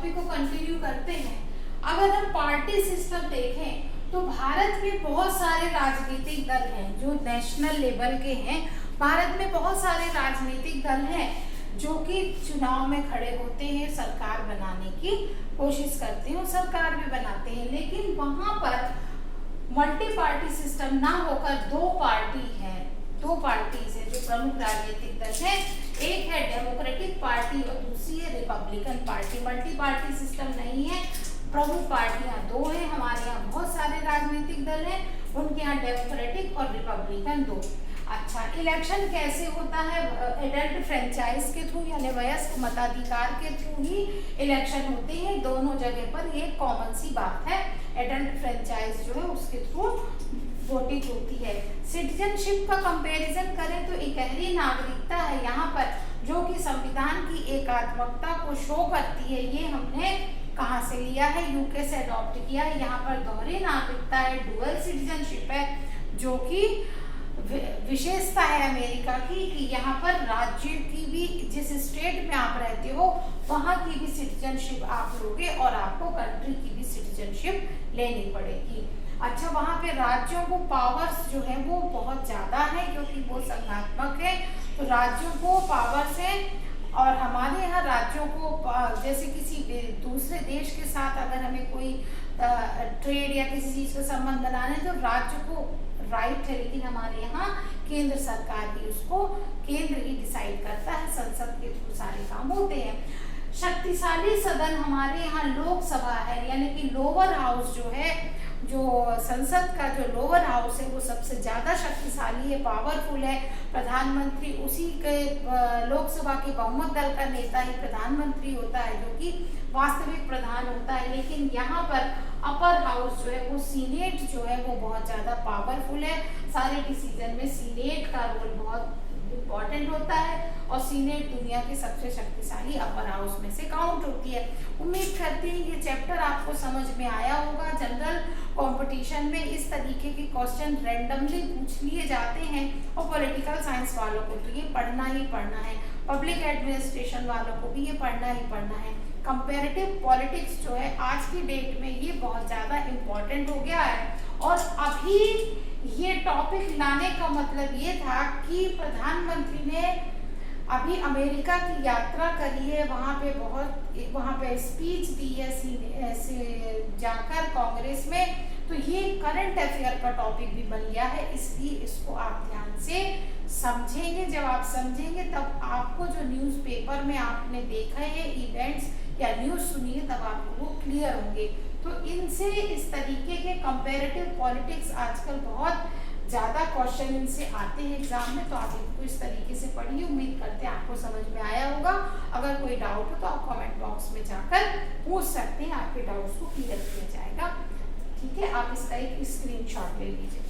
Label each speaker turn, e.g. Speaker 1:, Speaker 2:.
Speaker 1: Topic को continue करते हैं। अगर हम पार्टी सिस्टम देखें तो भारत में बहुत सारे राजनीतिक दल हैं जो नेशनल लेवल के हैं। भारत में बहुत सारे राजनीतिक दल हैं जो कि चुनाव में खड़े होते हैं, सरकार बनाने की कोशिश करते हैं और सरकार भी बनाते हैं, लेकिन वहां पर मल्टी पार्टी सिस्टम ना होकर दो पार्टीज है जो प्रमुख राजनीतिक दल है। एक है डेमोक्रेटिक पार्टी और दूसरी है Republican party. Multi party system नहीं है, प्रमुख पार्टियां दो हैं। हमारे यहाँ बहुत सारे राजनीतिक दल हैं, उनके यहाँ डेमोक्रेटिक और रिपब्लिकन दो। अच्छा, इलेक्शन कैसे होता है? एडल्ट फ्रेंचाइज के थ्रू यानी वयस्क मताधिकार के थ्रू ही इलेक्शन होते हैं। दोनों जगह पर ये कॉमन सी बात है, एडल्ट फ्रेंचाइज जो है उसके थ्रू वोटिंग होती है। सिटीजनशिप का कंपैरिजन करें तो इकहरी नागरिकता है यहाँ पर, जो कि संविधान की एकात्मकता को शो करती है। ये हमने कहाँ से लिया है? यूके से अडॉप्ट किया है। यहाँ पर दोहरी नागरिकता है, डुअल सिटीजनशिप है, जो कि विशेषता है अमेरिका की कि यहाँ पर राज्य की भी, जिस स्टेट में आप रहते हो वहाँ की भी सिटीजनशिप आप लोगे और आपको कंट्री की भी सिटीजनशिप लेनी पड़ेगी। अच्छा, वहाँ पे राज्यों को पावर्स जो है वो बहुत ज़्यादा है क्योंकि वो संघात्मक है, तो राज्यों को पावर्स है। और हमारे यहाँ राज्यों को जैसे किसी दूसरे देश के साथ अगर हमें कोई ट्रेड या किसी चीज़ का संबंध बनाना है तो राज्य को राइट है, लेकिन हमारे यहाँ केंद्र सरकार ही उसको केंद्र ही डिसाइड करता है, संसद के थ्रू सारे काम होते हैं। शक्तिशाली सदन हमारे यहाँ लोकसभा है, यानी कि लोअर हाउस जो है, जो संसद का जो लोअर हाउस है वो सबसे ज्यादा शक्तिशाली है, पावरफुल है। प्रधानमंत्री उसी के लोकसभा के बहुमत दल का नेता ही प्रधानमंत्री होता है, जो कि वास्तविक प्रधान होता है। लेकिन यहाँ पर अपर हाउस जो है वो सीनेट जो है वो बहुत ज्यादा पावरफुल है। सारे डिसीजन में सीनेट का रोल बहुत इम्पोर्टेंट होता है और सीनेट दुनिया के सबसे शक्तिशाली अपर हाउस में से काउंट होती है। उम्मीद करती हूँ ये चैप्टर आपको समझ में आया होगा। जनरल कंपटीशन में इस तरीके के क्वेश्चन रैंडमली पूछ लिए जाते हैं और पॉलिटिकल साइंस वालों को तो ये पढ़ना ही पढ़ना है, पब्लिक एडमिनिस्ट्रेशन वालों को भी ये पढ़ना ही पढ़ना है। कंपैरेटिव पॉलिटिक्स जो है आज की डेट में ये बहुत ज़्यादा इम्पोर्टेंट हो गया है। और अभी ये टॉपिक लाने का मतलब ये था कि प्रधानमंत्री ने अभी अमेरिका की यात्रा करी है, वहाँ पे स्पीच दी है जाकर कांग्रेस में, तो ये करंट अफेयर का टॉपिक भी बन गया है, इसलिए इसको आप ध्यान से समझेंगे। जब आप समझेंगे तब आपको जो न्यूज़पेपर में आपने देखा है इवेंट्स या न्यूज़ सुनी है तब आपको क्लियर होंगे। तो इनसे इस तरीके के कंपैरेटिव पॉलिटिक्स आजकल बहुत ज़्यादा क्वेश्चन इनसे आते हैं एग्जाम में, तो आप इनको इस तरीके से पढ़िए। उम्मीद करते हैं आपको समझ में आया होगा। अगर कोई डाउट हो तो आप कमेंट बॉक्स में जाकर पूछ सकते हैं, आपके डाउट्स को क्लियर किया जाएगा। ठीक है, आप इसका एक स्क्रीनशॉट ले लीजिए।